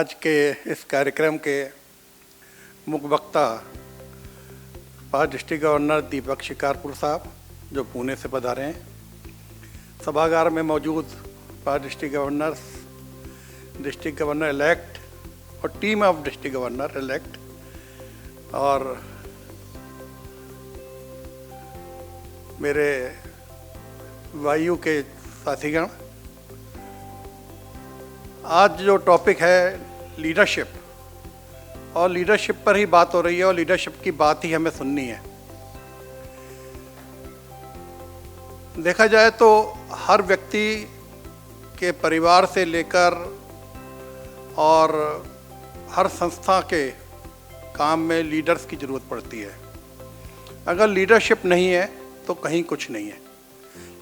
आज के इस कार्यक्रम के मुख्य वक्ता past district governor Deepak Shikarpur साहब जो पुणे से पधारे हैं। सभागार में मौजूद past district governors, district governor elect और team of district governor elect और मेरे वायु के साथीगण, आज जो टॉपिक है लीडरशिप, और लीडरशिप पर ही बात हो रही है और लीडरशिप की बात ही हमें सुननी है। देखा जाए तो हर व्यक्ति के परिवार से लेकर और हर संस्था के काम में लीडर्स की ज़रूरत पड़ती है। अगर लीडरशिप नहीं है तो कहीं कुछ नहीं है।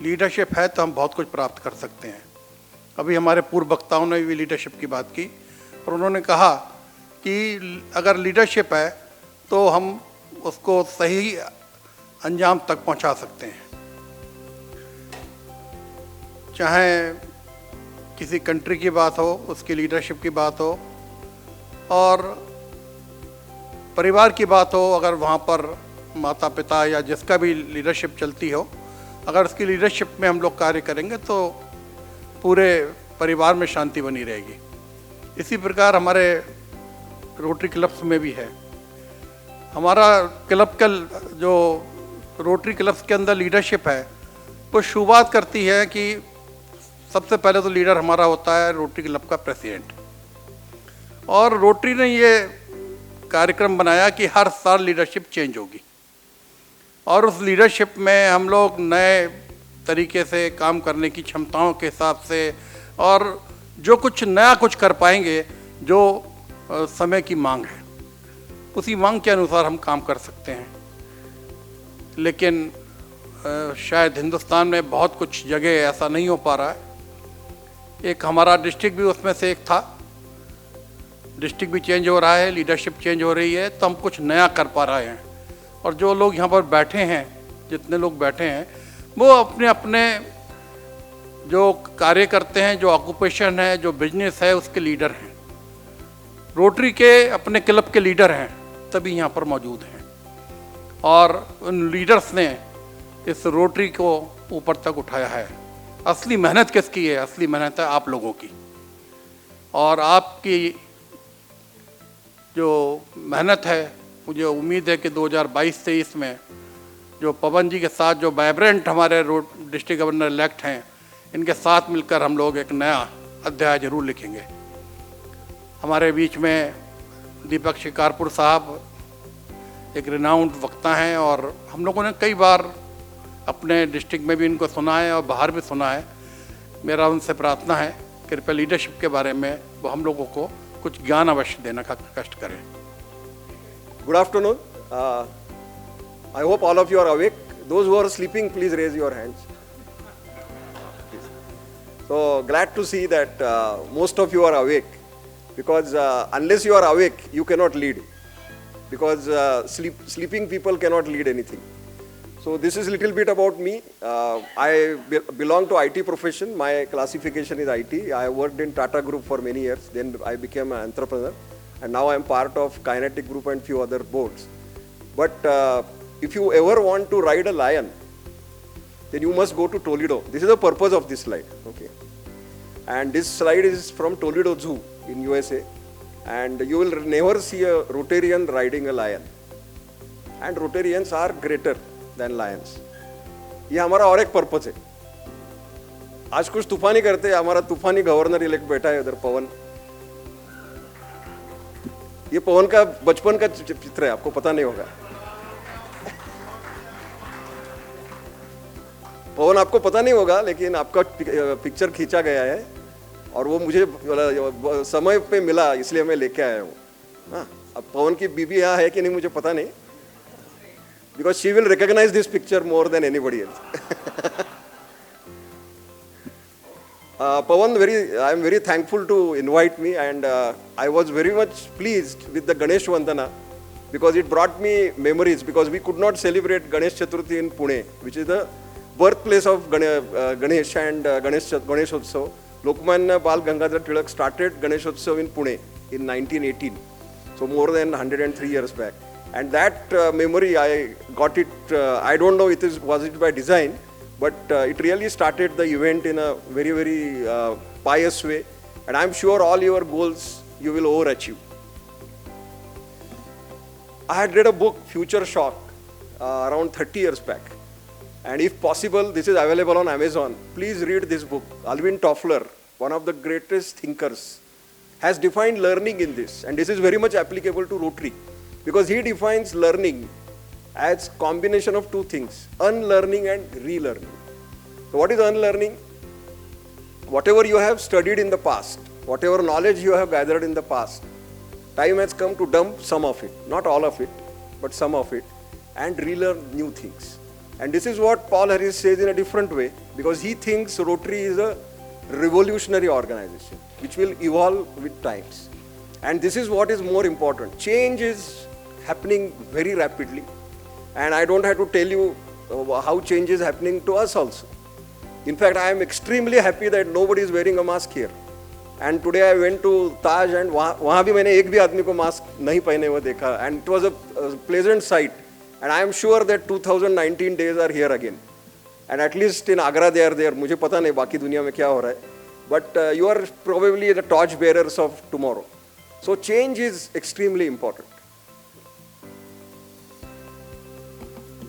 लीडरशिप है तो हम बहुत कुछ प्राप्त कर सकते हैं। अभी हमारे पूर्व वक्ताओं ने भी लीडरशिप की बात की और उन्होंने कहा कि अगर लीडरशिप है तो हम उसको सही अंजाम तक पहुंचा सकते हैं। चाहे किसी कंट्री की बात हो, उसकी लीडरशिप की बात हो, और परिवार की बात हो, अगर वहाँ पर माता पिता या जिसका भी लीडरशिप चलती हो, अगर उसकी लीडरशिप में हम लोग कार्य करेंगे तो पूरे परिवार में शांति बनी रहेगी। इसी प्रकार हमारे रोटरी क्लब्स में भी है। हमारा क्लब का जो रोटरी क्लब्स के अंदर लीडरशिप है वो शुरुआत करती है कि सबसे पहले तो लीडर हमारा होता है रोटरी क्लब का प्रेसिडेंट, और रोटरी ने ये कार्यक्रम बनाया कि हर साल लीडरशिप चेंज होगी और उस लीडरशिप में हम लोग नए तरीके से काम करने की क्षमताओं के हिसाब से और जो कुछ नया कुछ कर पाएंगे, जो समय की मांग है उसी मांग के अनुसार हम काम कर सकते हैं। लेकिन शायद हिंदुस्तान में बहुत कुछ जगह ऐसा नहीं हो पा रहा है। एक हमारा डिस्ट्रिक्ट भी उसमें से एक था। डिस्ट्रिक्ट भी चेंज हो रहा है, लीडरशिप चेंज हो रही है, तो हम कुछ नया कर पा रहे हैं। और जो लोग यहाँ पर बैठे हैं, जितने लोग बैठे हैं, वो अपने अपने जो कार्य करते हैं, जो ऑक्यूपेशन है, जो बिजनेस है, उसके लीडर हैं। रोटरी के अपने क्लब के लीडर हैं, तभी यहाँ पर मौजूद हैं। और उन लीडर्स ने इस रोटरी को ऊपर तक उठाया है। असली मेहनत किसकी है? असली मेहनत है आप लोगों की। और आपकी जो मेहनत है, मुझे उम्मीद है कि 2022-23 में जो पवन जी के साथ जो वाइब्रेंट हमारे डिस्ट्रिक्ट गवर्नर इलेक्ट हैं, इनके साथ मिलकर हम लोग एक नया अध्याय जरूर लिखेंगे। हमारे बीच में दीपक शिकारपुर साहब एक रिनाउंड वक्ता हैं और हम लोगों ने कई बार अपने डिस्ट्रिक्ट में भी इनको सुना है और बाहर भी सुना है। मेरा उनसे प्रार्थना है कृपया लीडरशिप के बारे में वो हम लोगों को कुछ ज्ञान अवश्य देने का कष्ट करें। Good afternoon. I hope all of you are awake. Those who are sleeping, please raise your hands. So glad to see that most of you are awake, because unless you are awake, you cannot lead. Because sleeping people cannot lead anything. So this is a little bit about me. I belong to IT profession. My classification is IT. I worked in Tata Group for many years. Then I became an entrepreneur. And now I am part of Kinetic Group and few other boards. But if you ever want to ride a lion, then you must go to Toledo. This is the purpose of this slide. Okay. And this slide is from Toledo Zoo in USA. And you will never see a Rotarian riding a lion. And Rotarians are greater than lions. ये हमारा और एक purpose है। आज कुछ तूफानी करते हैं। हमारा तूफानी गवर्नर इलेक्ट बैठा है उधर, पवन। ये पवन का बचपन का चित्र है, आपको पता नहीं होगा। पवन आपको पता नहीं होगा, लेकिन आपका पिक्चर खींचा गया है और वो मुझे समय पे मिला, इसलिए मैं लेके आया हूँ। हाँ, अब पवन की बीबी यहाँ है कि नहीं मुझे पता नहीं, because she will recognise this picture more than anybody else. Pawan, I am very thankful to invite me, and I was very much pleased with the Ganesh Vandana because it brought me memories, because we could not celebrate Ganesh Chaturthi in Pune, which is the birthplace of Ganesh and Ganesh Utsav. Lokmanya Bal Gangadhar Tilak started Ganesh Utsav in Pune in 1918. So more than 103 years back. And that memory, I got it, I don't know was it by design, but it really started the event in a very, very pious way. And I'm sure all your goals you will overachieve. I had read a book, Future Shock, around 30 years back. And if possible, this is available on Amazon. Please read this book. Alvin Toffler, one of the greatest thinkers, has defined learning in this. And this is very much applicable to Rotary. Because he defines learning as combination of two things, unlearning and relearning. So what is unlearning? Whatever you have studied in the past, whatever knowledge you have gathered in the past, time has come to dump some of it, not all of it, but some of it, and relearn new things. And this is what Paul Harris says in a different way, because he thinks Rotary is a revolutionary organization, which will evolve with times. And this is what is more important. Change is happening very rapidly. And I don't have to tell you how change is happening to us also. In fact, I am extremely happy that nobody is wearing a mask here. And today I went to Taj and वहाँ भी मैंने एक भी आदमी को mask नहीं पहने हुए देखा. And it was a pleasant sight. And I am sure that 2019 days are here again. And at least in Agra they are there. मुझे पता नहीं बाकी दुनिया में क्या हो रहा है. But you are probably the torch bearers of tomorrow. So change is extremely important.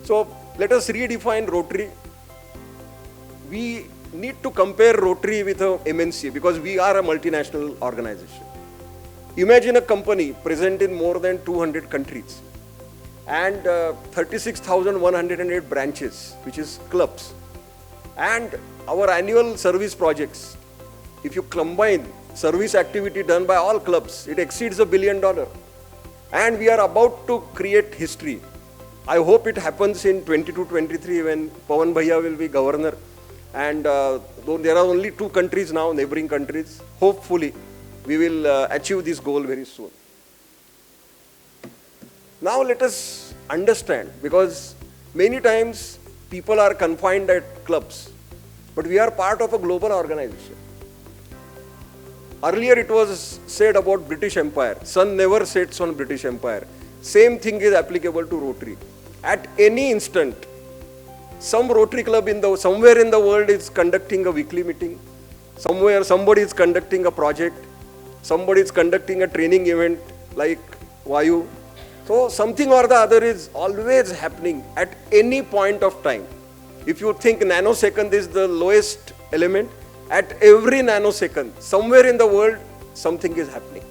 So let us redefine Rotary. We need to compare Rotary with a MNC because we are a multinational organization. Imagine a company present in more than 200 countries and 36,108 branches, which is clubs. And our annual service projects, if you combine service activity done by all clubs, it exceeds $1 billion. And we are about to create history. I hope it happens in 22-23 when Pawan Bhaiya will be governor. And though there are only 2 countries now, neighboring countries, hopefully we will achieve this goal very soon. Now let us understand, because many times people are confined at clubs, but we are part of a global organization. Earlier it was said about British Empire, sun never sets on British Empire. Same thing is applicable to Rotary. At any instant, some Rotary club somewhere in the world is conducting a weekly meeting. Somewhere somebody is conducting a project. Somebody is conducting a training event like Vayu. So something or the other is always happening at any point of time. If you think nanosecond is the lowest element, at every nanosecond, somewhere in the world, something is happening.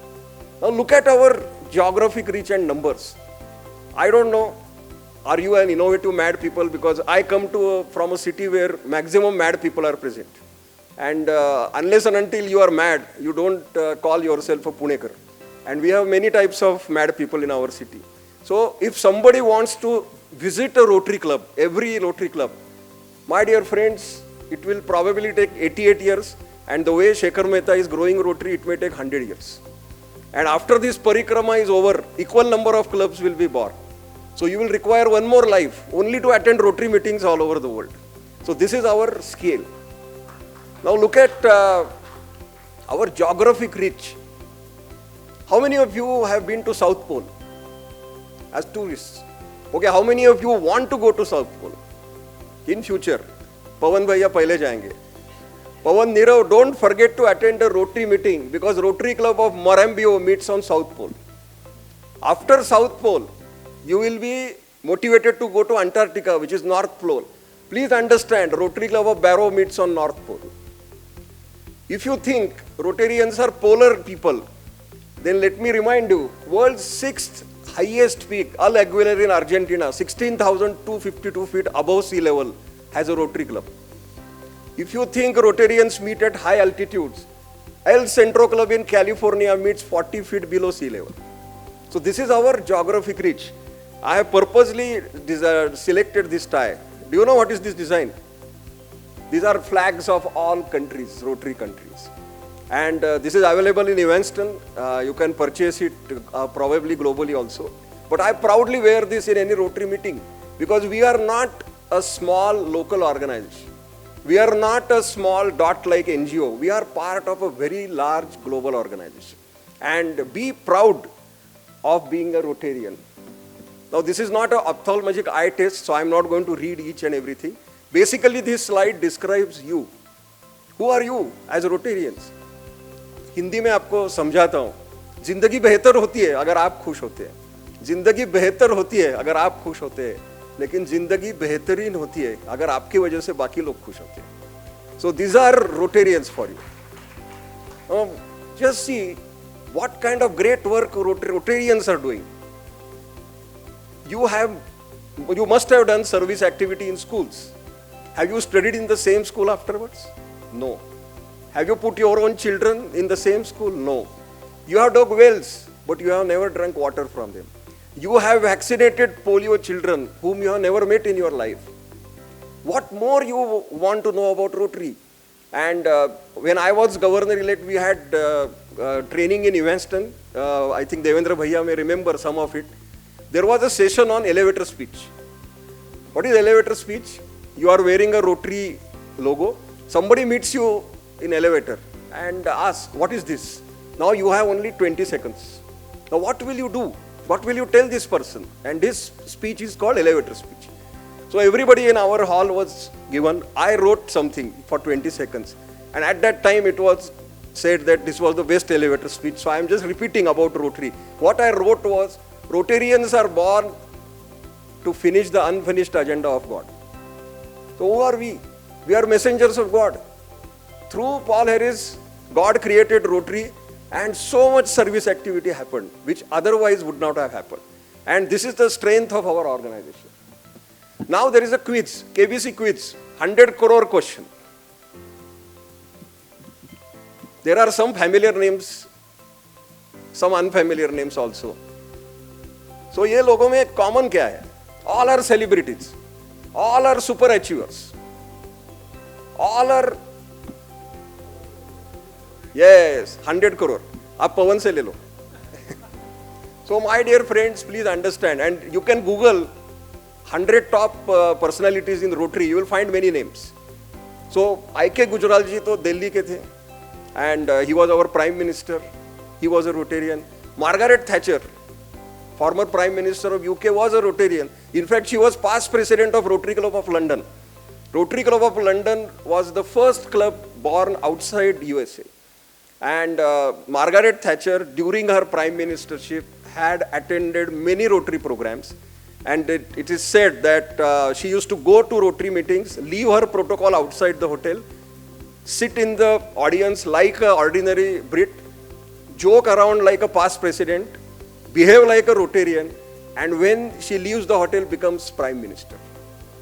Now look at our geographic reach and numbers. I don't know, are you an innovative mad people? Because I come from a city where maximum mad people are present. And unless and until you are mad, you don't call yourself a Punekar. And we have many types of mad people in our city. So if somebody wants to visit a Rotary club, every Rotary club, my dear friends, it will probably take 88 years. And the way Shekhar Mehta is growing Rotary, it may take 100 years. And after this parikrama is over, equal number of clubs will be born. So you will require one more life only to attend Rotary meetings all over the world. So this is our scale. Now look at our geographic reach. How many of you have been to South Pole as tourists? Okay, how many of you want to go to South Pole? In future, Pawan Bhaiya pehle jayenge. Pawan Nirav, don't forget to attend a Rotary meeting because Rotary Club of Morambio meets on South Pole. After South Pole, you will be motivated to go to Antarctica, which is North Pole. Please understand, Rotary Club of Barrow meets on North Pole. If you think Rotarians are polar people, then let me remind you, world's 6th highest peak, Al Aguilar in Argentina, 16,252 feet above sea level, has a Rotary Club. If you think Rotarians meet at high altitudes, El Centro Club in California meets 40 feet below sea level. So this is our geographic reach. I have purposely selected this tie. Do you know what is this design? These are flags of all countries, Rotary countries. And this is available in Evanston. You can purchase it probably globally also. But I proudly wear this in any Rotary meeting because we are not a small local organization. We are not a small dot-like NGO. We are part of a very large global organization. and be proud of being a Rotarian. Now, this is not an ophthalmic eye test, so I'm not going to read each and everything. Basically, this slide describes you. Who are you as Rotarians? Hindi में आपको समझाता हूँ. जिंदगी बेहतर होती है अगर आप खुश होते हैं. जिंदगी बेहतर होती है अगर आप खुश होते हैं. लेकिन जिंदगी बेहतरीन होती है अगर आपकी वजह से बाकी लोग खुश होते हैं. So these are Rotarians for you. Just see what kind of great work Rotarians are doing. You must have done service activity in schools. Have you studied in the same school afterwards? No. Have you put your own children in the same school? No. You have dug wells, but you have never drunk water from them. You have vaccinated polio children whom you have never met in your life. What more you want to know about Rotary? And when I was governor-elect, we had training in Evanston. I think Devendra Bhaiya may remember some of it. There was a session on elevator speech. What is elevator speech? You are wearing a Rotary logo. Somebody meets you in elevator and asks, what is this? Now you have only 20 seconds. Now what will you do? What will you tell this person? And this speech is called elevator speech. So everybody in our hall was given. I wrote something for 20 seconds. And at that time it was said that this was the best elevator speech. So I am just repeating about Rotary. What I wrote was, Rotarians are born to finish the unfinished agenda of God. So who are we? We are messengers of God. Through Paul Harris, God created Rotary and so much service activity happened, which otherwise would not have happened. And this is the strength of our organization. Now there is a quiz, KBC quiz, 100 crore question. There are some familiar names, some unfamiliar names also. So ये लोगों में common क्या है? All are celebrities. All are super achievers. All are, yes, 100 crore. आप पवन से ले लो. So my dear friends, please understand, and you can Google 100 top personalities in Rotary. You will find many names. So I.K. Gujral ji to Delhi ke the, and he was our Prime Minister. He was a Rotarian. Margaret Thatcher, former Prime Minister of UK, was a Rotarian. In fact, she was past president of Rotary Club of London. Rotary Club of London was the first club born outside USA. And Margaret Thatcher, during her prime ministership, had attended many Rotary programs. And it is said that she used to go to Rotary meetings, leave her protocol outside the hotel, sit in the audience like an ordinary Brit, joke around like a past president, behave like a Rotarian, and when she leaves the hotel, becomes Prime Minister.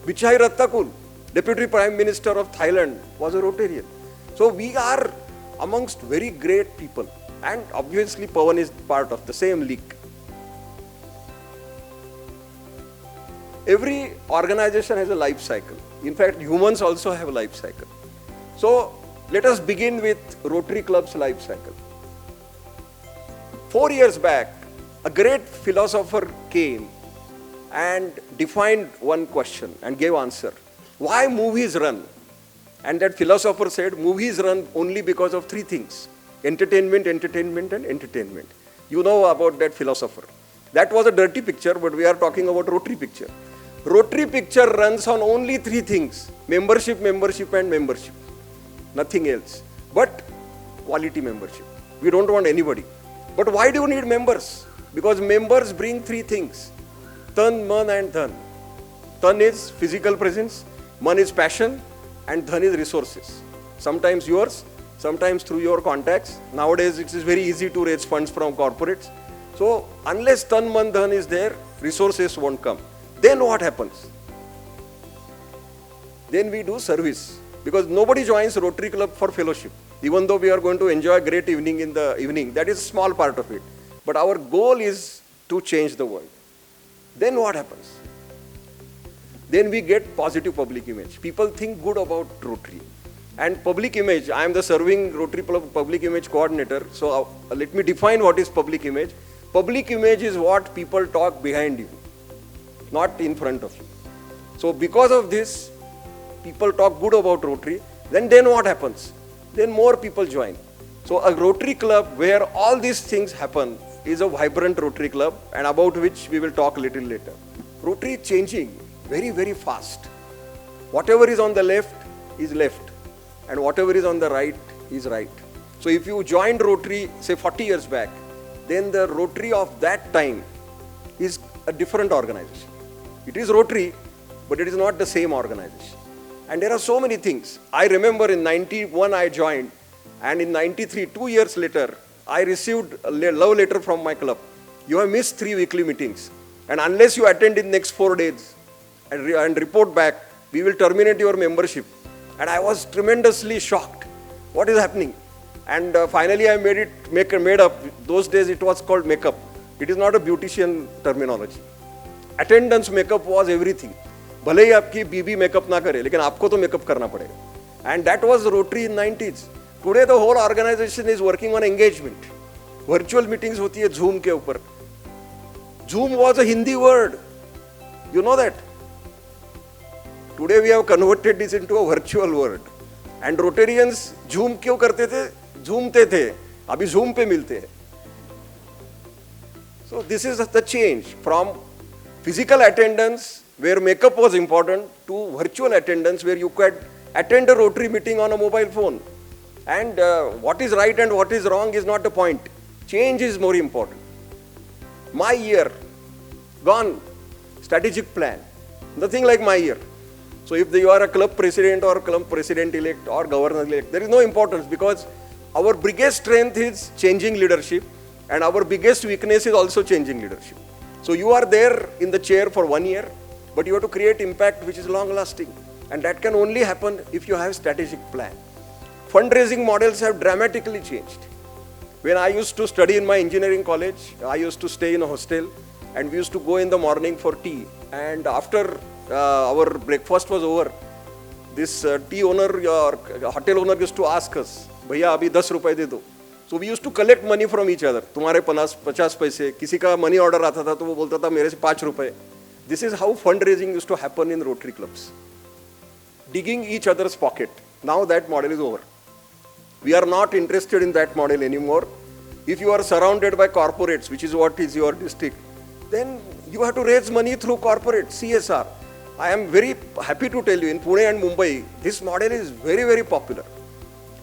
Vichai Rattakul, Deputy Prime Minister of Thailand, was a Rotarian. So we are amongst very great people, and obviously Pawan is part of the same league. Every organization has a life cycle. In fact, humans also have a life cycle. So let us begin with Rotary Club's life cycle. 4 years back, a great philosopher came and defined one question and gave answer. Why movies run? And that philosopher said, movies run only because of 3 things. Entertainment, entertainment, and entertainment. You know about that philosopher. That was a dirty picture, but we are talking about Rotary picture. Rotary picture runs on only 3 things. Membership, membership, and membership. Nothing else. But quality membership. We don't want anybody. But why do you need members? Because members bring 3 things. Tan, man, and dhan. Tan is physical presence, man is passion, and dhan is resources. Sometimes yours, sometimes through your contacts. Nowadays it is very easy to raise funds from corporates. So unless tan, man, dhan is there, resources won't come. Then what happens? Then we do service. Because nobody joins Rotary Club for fellowship. Even though we are going to enjoy a great evening in the evening, that is a small part of it. But our goal is to change the world. Then what happens? Then we get positive public image. People think good about Rotary. And public image, I am the serving Rotary Club public image coordinator. So let me define what is public image. Public image is what people talk behind you, not in front of you. So because of this, people talk good about Rotary. Then what happens? Then more people join. So a Rotary Club where all these things happen is a vibrant Rotary Club, and about which we will talk a little later. Rotary is changing very, very fast. Whatever is on the left is left, and whatever is on the right is right. So if you joined Rotary, say 40 years back, then the Rotary of that time is a different organization. It is Rotary, but it is not the same organization. And there are so many things. I remember in 91 I joined, and in 93, 2 years later, I received a love letter from my club. You have missed 3 weekly meetings, and unless you attend in next 4 days and report back, we will terminate your membership. And I was tremendously shocked. What is happening? And finally I made up. Those days it was called makeup. It is not a beautician terminology. Attendance makeup was everything. भले ही आपकी बीबी makeup ना करे, लेकिन आपको तो makeup करना पड़ेगा. And that was Rotary in 90s. Today the whole organization is working on engagement. Virtual meetings होती है Zoom के ऊपर. Zoom was a Hindi word. You know that? Today we have converted this into a virtual word. And Rotarians Zoom क्यों करते थे? झूमते थे. अभी Zoom पे मिलते हैं. So this is the change from physical attendance where makeup was important to virtual attendance where you could attend a Rotary meeting on a mobile phone. And what is right and what is wrong is not the point. Change is more important. My year, gone. Strategic plan. Nothing like my year. So if you are a club president or club president-elect or governor-elect, there is no importance because our biggest strength is changing leadership and our biggest weakness is also changing leadership. So you are there in the chair for 1 year, but you have to create impact which is long-lasting. And that can only happen if you have strategic plan. Fundraising models have dramatically changed. When I used to study in my engineering college, I used to stay in a hostel and we used to go in the morning for tea. And after our breakfast was over, this tea owner or hotel owner used to ask us, भैया अभी 10 रुपए दे दो. So we used to collect money from each other. तुम्हारे 50 पैसे, किसी का money order आता था तो वो बोलता था मेरे से 5 रुपए. This is how fundraising used to happen in Rotary clubs. Digging each other's pocket. Now that model is over. We are not interested in that model anymore. If you are surrounded by corporates, which is what is your district, then you have to raise money through corporate CSR. I am very happy to tell you in Pune and Mumbai, this model is very, very popular.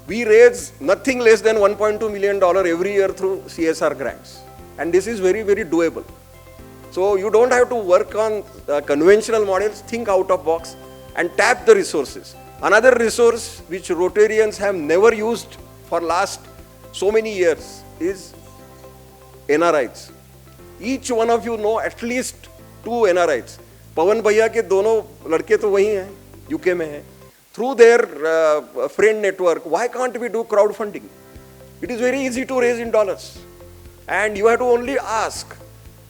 We raise nothing less than $1.2 million every year through CSR grants. And this is very, very doable. So you don't have to work on conventional models, think out of box and tap the resources. Another resource which Rotarians have never used for last so many years is NRIs. Each one of you know at least 2 NRIs. पवन भैया के दोनों लड़के तो वही हैं, UK में हैं. Through their friend network, why can't we do crowdfunding? It is very easy to raise in dollars. And you have to only ask.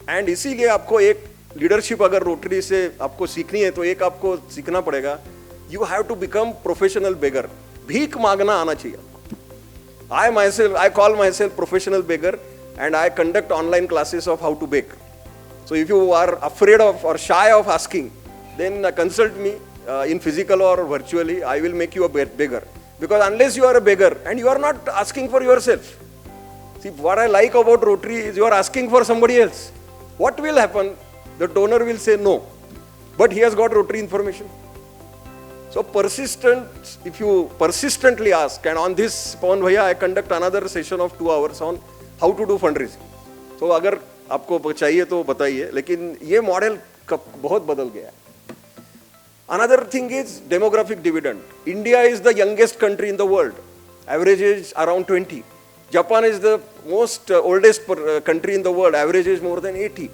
And इसीलिए आपको एक leadership अगर Rotary से आपको सीखनी है तो एक आपको सीखना पड़ेगा. You have to become professional beggar. भीख मांगना आना चाहिए. I call myself professional beggar and I conduct online classes of how to bake. So if you are afraid of or shy of asking, then consult me in physical or virtually. I will make you a beggar. Because unless you are a beggar and you are not asking for yourself. See, what I like about Rotary is you are asking for somebody else. What will happen? The donor will say no. But he has got Rotary information. So persistent, if you persistently ask, and on this, Pawan Bhaiya, I conduct another session of 2 hours on how to do fundraising. So अगर आपको चाहिए तो बताइए, लेकिन ये model बहुत बदल गया है. Another thing is demographic dividend. India is the youngest country in the world. Average age around 20. Japan is the most oldest country in the world. Average age more than 80.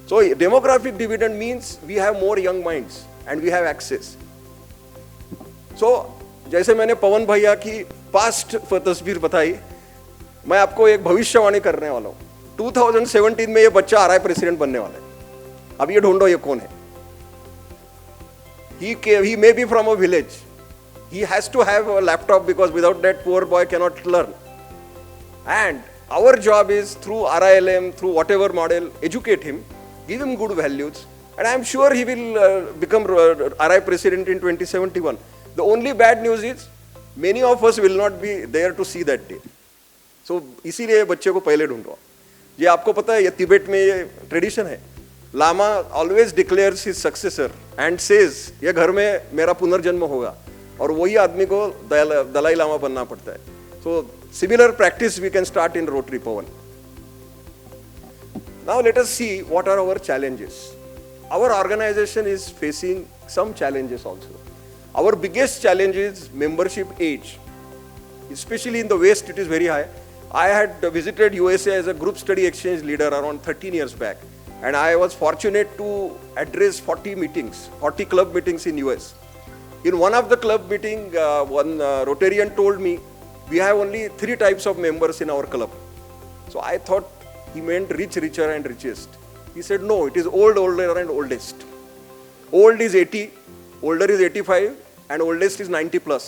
So demographic dividend means we have more young minds and we have access. So जैसे मैंने पवन भैया की past तस्वीर बताई, मैं आपको एक भविष्यवाणी करने वाला हूँ. 2017 में ये बच्चा RI प्रेसिडेंट बनने वाला है. अब ये ढूंढो ये कौन है. He may be from a village. He has to have a laptop because without that poor boy cannot learn. And our job is through RILM, through whatever model, educate him, give him good values, and I am sure he will become RI president in 2071. The only bad news is many of us will not be there to see that day. सो इसीलिए बच्चे को पहले ढूंढो। ये आपको पता है, ये तिब्बत में ये ट्रेडिशन है, lama always declares his successor and says ये घर में मेरा पुनर्जन्म होगा, और वही आदमी को दलाई लामा बनना पड़ता है। So similar practice we can start in Rotary Pawan. Now let us see what are our challenges. Our organization is facing some challenges also. Our biggest challenge is membership age. Especially in the West, it is very high. I had visited USA as a group study exchange leader around 13 years back, and I was fortunate to address 40 meetings, 40 club meetings in US. In one of the club meeting, one Rotarian told me, we have only 3 types of members in our club. So I thought he meant rich, richer and richest. He said, no, it is old, older and oldest. Old is 80, older is 85 and oldest is 90 plus.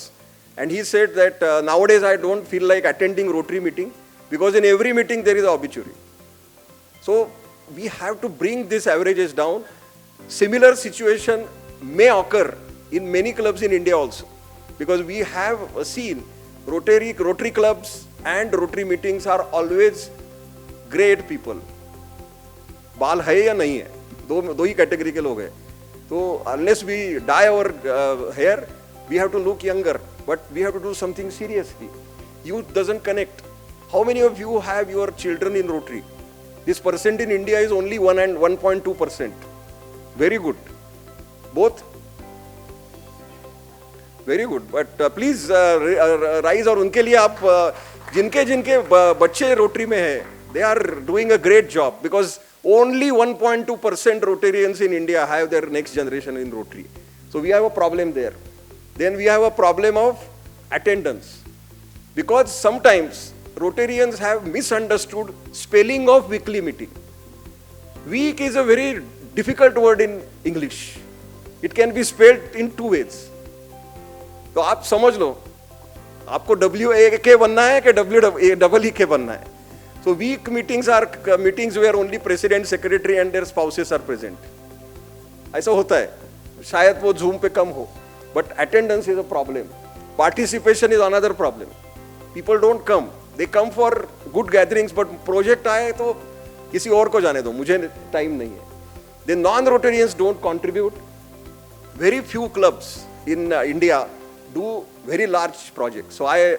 And he said that nowadays I don't feel like attending Rotary meeting because in every meeting there is an obituary. So we have to bring these averages down. Similar situation may occur in many clubs in India also, because we have seen Rotary clubs and Rotary meetings are always great people. बाल है या नहीं है, दो ही category के लोग हैं. तो unless we dye our hair, we have to look younger, but we have to do something seriously. Youth doesn't connect. How many of you have your children in Rotary? This percent in India is only 1 and 1.2%. Very good. Both? Very good. But please rise. और उनके लिए आप जिनके बच्चे rotary में हैं, they are doing a great job, because only 1.2% Rotarians in India have their next generation in Rotary. So we have a problem there. Then we have a problem of attendance, because sometimes Rotarians have misunderstood spelling of weekly meeting. Week is a very difficult word in English. It can be spelled in 2 ways. तो आप समझ लो, आपको WAK बनना है कि WEEK बनना है. So week meetings are meetings where only president, secretary and their spouses are present. ऐसा होता है. शायद वो Zoom पे कम हो, but attendance is a problem. Participation is another problem. People don't come. They come for good gatherings, but project आए तो किसी और को जाने दो, मुझे time नहीं है. The non-Rotarians don't contribute. Very few clubs in India do very large projects. So I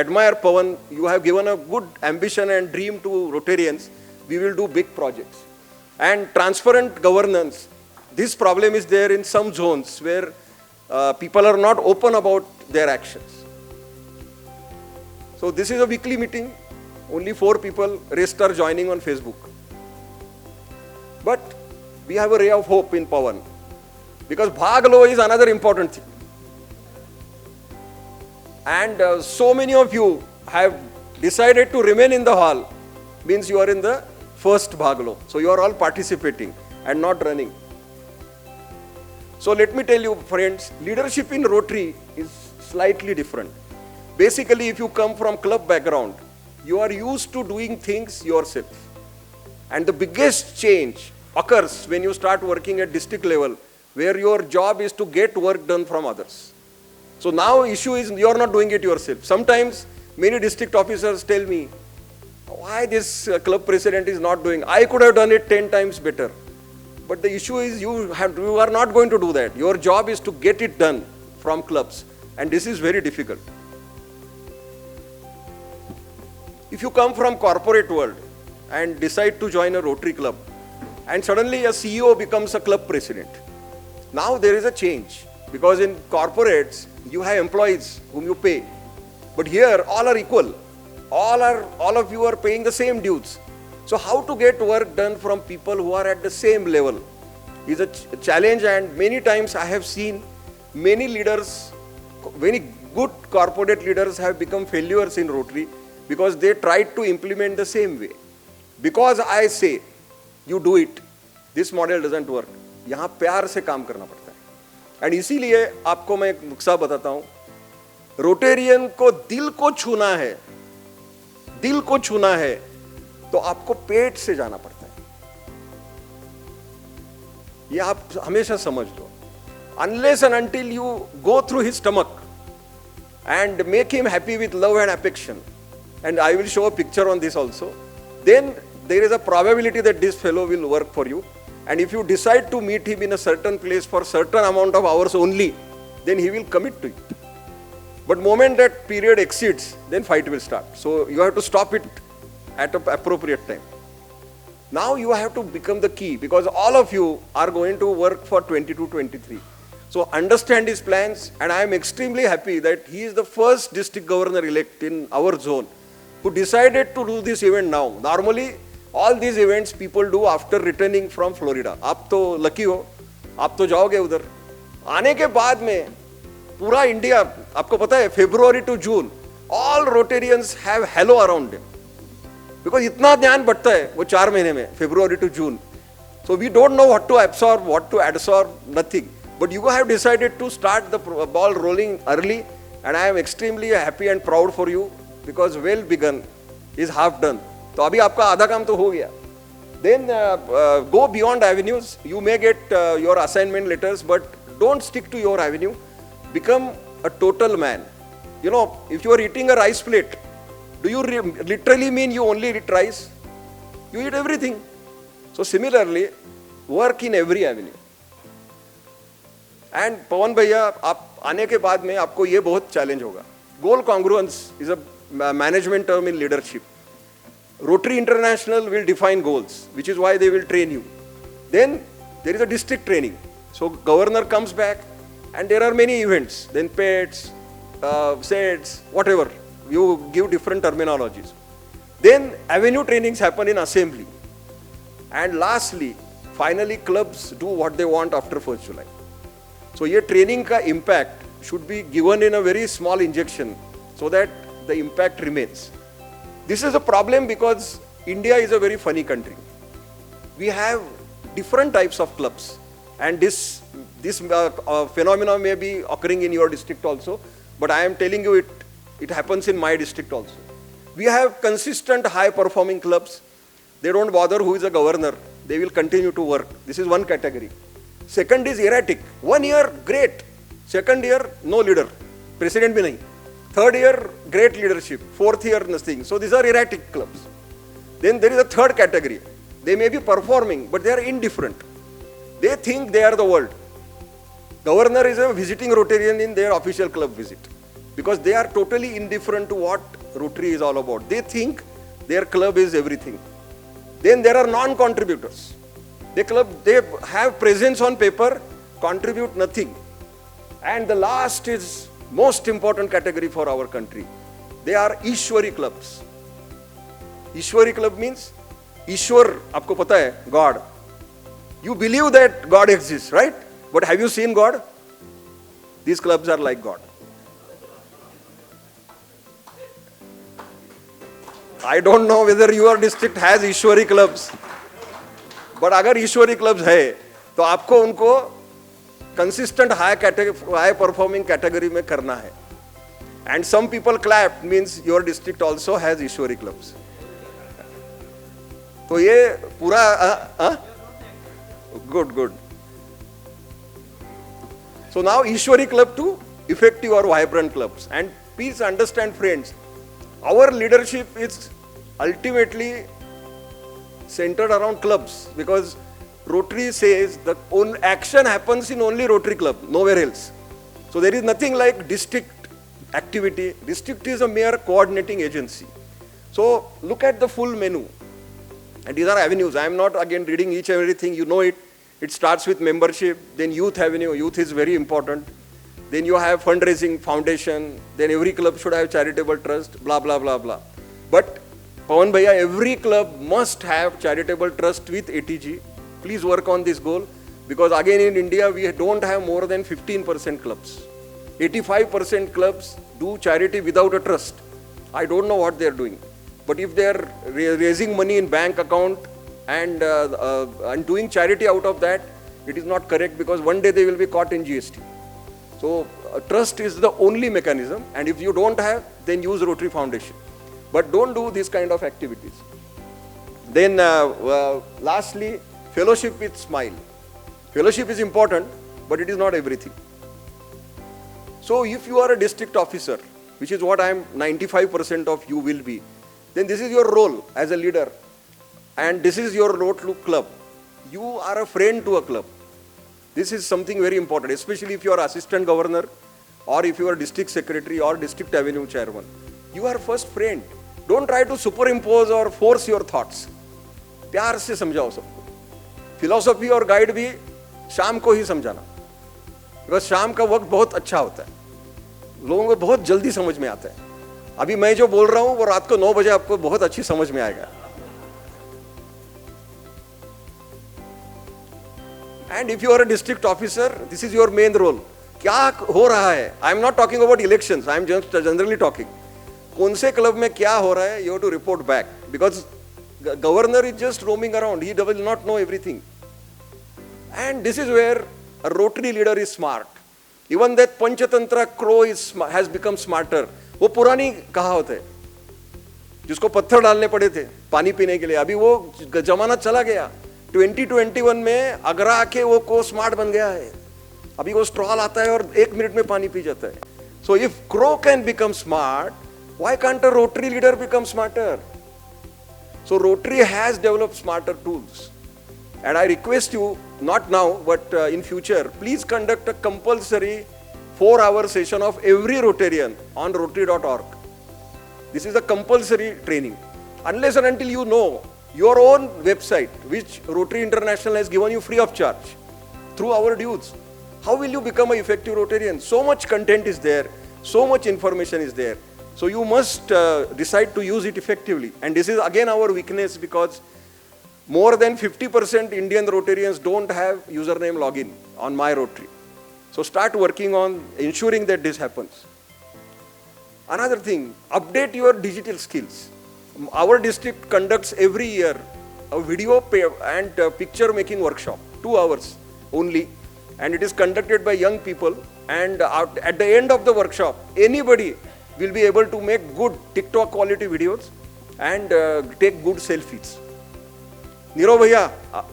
admire Pawan. You have given a good ambition and dream to Rotarians. We will do big projects. And transparent governance. This problem is there in some zones where people are not open about their actions. So this is a weekly meeting. Only 4 people, rest are joining on Facebook. But we have a ray of hope in Pawan, because Bhaglo is another important thing. And so many of you have decided to remain in the hall, means you are in the first Bhaglo. So you are all participating and not running. So let me tell you, friends, leadership in Rotary is slightly different. Basically, if you come from club background, you are used to doing things yourself. And the biggest change occurs when you start working at district level, where your job is to get work done from others. So now issue is you are not doing it yourself. Sometimes many district officers tell me, why this club president is not doing? I could have done it 10 times better. But the issue is you are not going to do that. Your job is to get it done from clubs. And this is very difficult. If you come from corporate world and decide to join a Rotary club, and suddenly a CEO becomes a club president, now there is a change. Because in corporates, you have employees whom you pay. But here, all are equal. All of you are paying the same dues. So how to get work done from people who are at the same level is a challenge. And many times I have seen many leaders, very good corporate leaders have become failures in Rotary because they tried to implement the same way. Because I say, you do it, this model doesn't work. यहाँ प्यार से काम करना पड़ता है. And इसीलिए आपको मैं एक नुस्खा बताता हूं. रोटेरियन को दिल को छूना है तो आपको पेट से जाना पड़ता है. ये आप हमेशा समझ लो. Unless and until you go through his stomach and make him happy with love and affection, and I will show a picture on this also, then there is a probability that this fellow will work for you. And if you decide to meet him in a certain place for certain amount of hours only, then he will commit to it. But moment that period exceeds, then fight will start. So you have to stop it at an appropriate time. Now you have to become the key, because all of you are going to work for 22-23. So understand his plans, and I am extremely happy that he is the first district governor elect in our zone who decided to do this event now. Normally, all these events people do after returning from Florida. आप तो lucky हो, आप तो जाओगे उधर. आने के बाद में पूरा इंडिया, आपको पता है, February to June, all Rotarians have halo around them. Because इतना ध्यान बढ़ता है वो 4 महीने में, February to June. So we don't know what to absorb, what to adsorb, nothing. But you have decided to start the ball rolling early, and I am extremely happy and proud for you, because well begun is half done. तो अभी आपका आधा काम तो हो गया. Then go beyond avenues. You may get your assignment letters, but don't stick to your avenue. Become a total man. You know, if you are eating a rice plate, do you literally mean you only eat rice? You eat everything. So similarly, work in every avenue. And पवन भैया, आप आने के बाद में आपको ये बहुत challenge होगा. Goal congruence is a management term in leadership. Rotary International will define goals, which is why they will train you. Then there is a district training. So governor comes back, and there are many events. Then pets, sets, whatever. You give different terminologies. Then avenue trainings happen in assembly. And lastly, finally clubs do what they want after 1st July. So ये training का impact should be given in a very small injection so that the impact remains. This is a problem because India is a very funny country. We have different types of clubs, and this phenomenon may be occurring in your district also, but I am telling you it happens in my district also. We have consistent high performing clubs. They don't bother who is a governor. They will continue to work. This is one category. Second is erratic. 1 year, great. Second year, no leader. President bhi nahi. Third year, great leadership. Fourth year, nothing. So these are erratic clubs. Then there is a third category. They may be performing, but they are indifferent. They think they are the world. Governor is a visiting Rotarian in their official club visit, because they are totally indifferent to what Rotary is all about. They think their club is everything. Then there are non-contributors. They have presence on paper, contribute nothing. And the last is most important category for our country. They are Ishwari clubs. Ishwari club means Ishwar, आपको पता है, God. You believe that God exists, right? But have you seen God? These clubs are like God. I don't know whether your district has Ishwari clubs, but अगर Ishwari clubs है, तो आपको उनको consistent high performing category में करना है. And some people clap, means your district also has Ishwari clubs. तो ये पूरा good. So now Ishwari club to effective or vibrant clubs. And please understand, friends, our leadership is ultimately centered around clubs, because Rotary says the action happens in only Rotary club, nowhere else. So there is nothing like district activity. District is a mere coordinating agency. So look at the full menu. And these are avenues. I am not again reading each and everything, you know it. It starts with membership, then youth avenue. Youth is very important. Then you have fundraising, foundation. Then every club should have charitable trust, blah, blah, blah, blah. But Pawan Bhaiya, every club must have charitable trust with ATG. Please work on this goal, because again in India we don't have more than 15% clubs. 85% clubs do charity without a trust. I don't know what they are doing. But if they are raising money in bank account and doing charity out of that, it is not correct, because one day they will be caught in GST. So trust is the only mechanism, and if you don't have, then use Rotary Foundation. But don't do this kind of activities. Then lastly, fellowship with smile. Fellowship is important, but it is not everything. So if you are a district officer which is what I am 95% of you will be, then this is your role as a leader. And this is your role to club. You are a friend to a club. This is something very important, especially if you are assistant governor or if you are district secretary or district avenue chairman. You are first friend. Don't try to superimpose or force your thoughts. प्यार से समझाओ सबको. Philosophy और guide भी शाम को ही समझाना, because शाम का वक्त बहुत अच्छा होता है, लोगों को बहुत जल्दी समझ में आता है. अभी मैं जो बोल रहा हूं वो रात को 9 बजे आपको बहुत अच्छी समझ में आएगा. And if you are a district officer, this is your main role. क्या हो रहा है, I am not talking about elections, I am just generally talking. कौन से क्लब में क्या हो रहा है, you have to report back, because governor is just roaming around, he will not know everything. And this is where a Rotary leader is smart. Even that Panchatantra crow has become smarter. वो पुरानी कहावत है जिसको पत्थर डालने पड़े थे पानी पीने के लिए, अभी वो जमाना चला गया. 2021 में अगरा आके वो को स्मार्ट बन गया है. अभी वो स्ट्रॉल आता है और 1 मिनट में पानी पी जाता है. So if crow can become smart, why can't a Rotary leader become smarter? So Rotary has developed smarter tools, and I request you, not now but in future, please conduct a compulsory 4-hour session of every Rotarian on Rotary.org. This is a compulsory training. Unless and until you know your own website, which Rotary International has given you free of charge through our dues, how will you become an effective Rotarian? So much content is there, so much information is there. So you must decide to use it effectively. And this is again our weakness, because more than 50% Indian Rotarians don't have username login on My Rotary. So start working on ensuring that this happens. Another thing, update your digital skills. Our district conducts every year a video and picture making workshop, 2 hours only, and it is conducted by young people. And at the end of the workshop, anybody will be able to make good TikTok quality videos and take good selfies. Nirav भैया,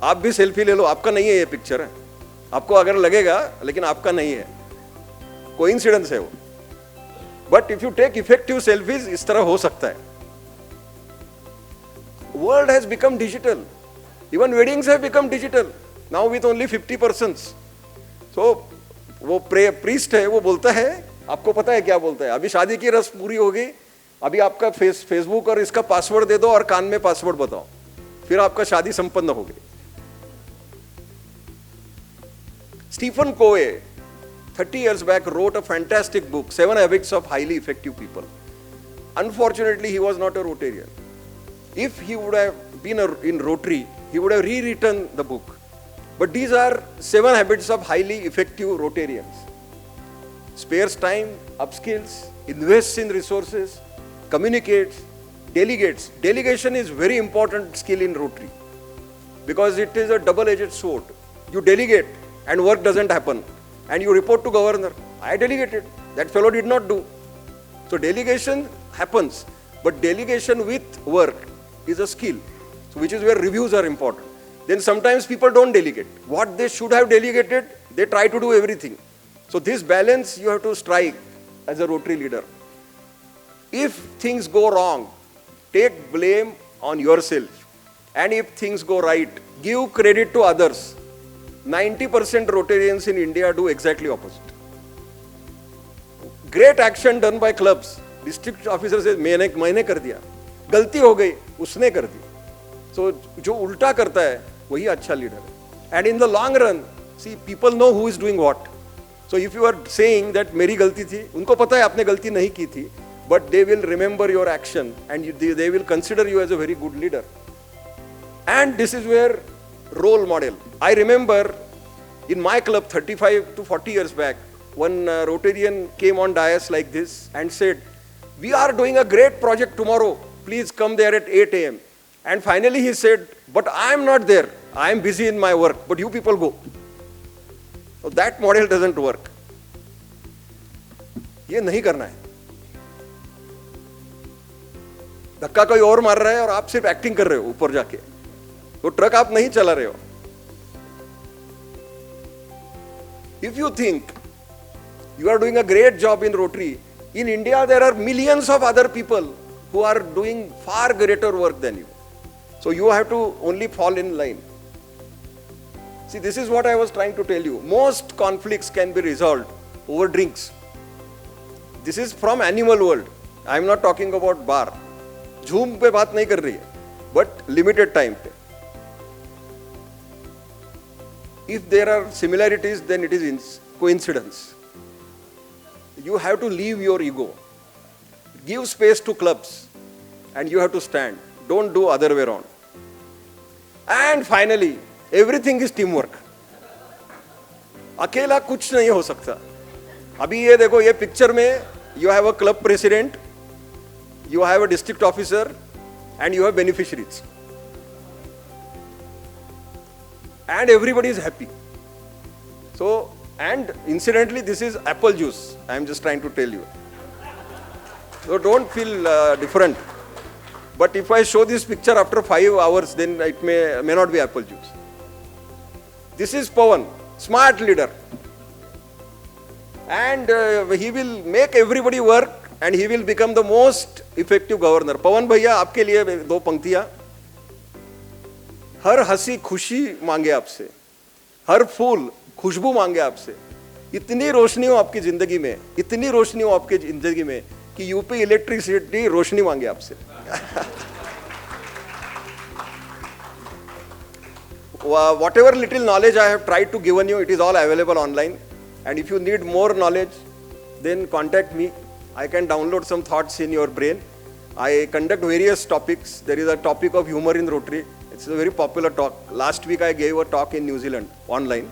आप भी selfie ले लो, आपका नहीं है ये picture है, आपको अगर लगेगा लेकिन आपका नहीं है, कोइंसिडेंस है वो. But if you take effective selfies, इस तरह हो सकता है. World has become digital, even weddings have become digital now with only 50 persons. So वो प्रीस्ट है, वो बोलता है, आपको पता है क्या बोलता है, अभी शादी की रस्म पूरी हो गई, अभी आपका फेसबुक और इसका पासवर्ड दे दो और कान में पासवर्ड बताओ, फिर आपका शादी संपन्न हो गई. Stephen Covey 30 years back wrote a fantastic book, 7 Habits of Highly Effective People. Unfortunately, he was not a Rotarian. If he would have been in Rotary, he would have rewritten the book. But these are 7 habits of highly effective Rotarians. Spares time, upskills, invests in resources, communicates, delegates. Delegation is very important skill in Rotary because it is a double-edged sword. You delegate and work doesn't happen, and you report to governor, I delegated, that fellow did not do. So delegation happens, but delegation with work is a skill, so which is where reviews are important. Then sometimes people don't delegate. What they should have delegated, they try to do everything. So this balance you have to strike as a Rotary leader. If things go wrong, take blame on yourself. And if things go right, give credit to others. 90% Rotarians in India do exactly opposite. Great action done by clubs. District officer says, मैंने कर दिया, गलती हो गई, उसने कर दी. So जो उल्टा करता है वही अच्छा लीडर है. And in the long run, see, people know who is doing what. So if you are saying that मेरी गलती थी, उनको पता है आपने गलती नहीं की थी, but they will remember your action and they will consider you as a very good leader. And this is where role model. I remember in my club 35 to 40 years back, one Rotarian came on dais like this and said, we are doing a great project tomorrow, please come there at 8 a.m. And finally he said, but I am not there, I am busy in my work, but you people go. So that model doesn't work. ये नहीं करना है. धक्का कोई और मार रहा है और आप सिर्फ एक्टिंग कर रहे हो ऊपर जाके, तो ट्रक आप नहीं चला रहे हो. If you think you are doing a great job in Rotary In India, there are millions of other people who are doing far greater work than you. So you have to only fall in line. See, this is what I was trying to tell you. Most conflicts can be resolved over drinks. This is from animal world. I am not talking about bar. झूम पे बात नहीं कर रही है, but limited time पे. If there are similarities, then it is coincidence. You have to leave your ego. Give space to clubs, and you have to stand. Don't do other way around. And finally, everything is teamwork. अकेला कुछ नहीं हो सकता. अभी ये देखो, ये picture में you have a club president, you have a district officer, and you have beneficiaries. And everybody is happy. So, and incidentally, this is apple juice. I am just trying to tell you. So don't feel different. But if I show this picture after 5 hours, then it may not be apple juice. This is Pawan, smart leader. And he will make everybody work and he will become the most effective governor. Pawan भैया, आपके लिए 2 पंक्तियां. हर हंसी खुशी मांगे आपसे, हर फूल खुशबू मांगे आपसे. इतनी रोशनी हो आपकी जिंदगी में, इतनी रोशनी हो आपकी जिंदगी में कि यूपी इलेक्ट्रिसिटी रोशनी मांगे आपसे. Whatever little knowledge I have tried to given you, it is all available online. And if you need more knowledge, then contact me. I can download some thoughts in your brain. I conduct various topics. There is a topic of humor in Rotary. It's a very popular talk. Last week I gave a talk in New Zealand online.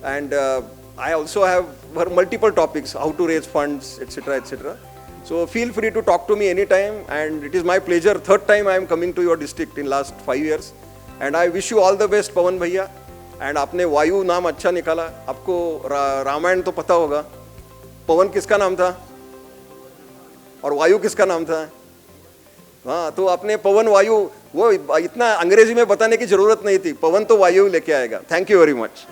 And I also have multiple topics, how to raise funds, etc., etc. So feel free to talk to me anytime, and it is my pleasure. 3rd time I am coming to your district in last 5 years. And I wish you all the best, Pawan भैया. And आपने वायु नाम अच्छा निकाला. आपको रामायण तो पता होगा. पवन किसका नाम था और वायु किसका नाम था? हाँ, तो आपने पवन वायु, वो इतना अंग्रेजी में बताने की जरूरत नहीं थी. पवन तो वायु लेके आएगा. Thank you very much.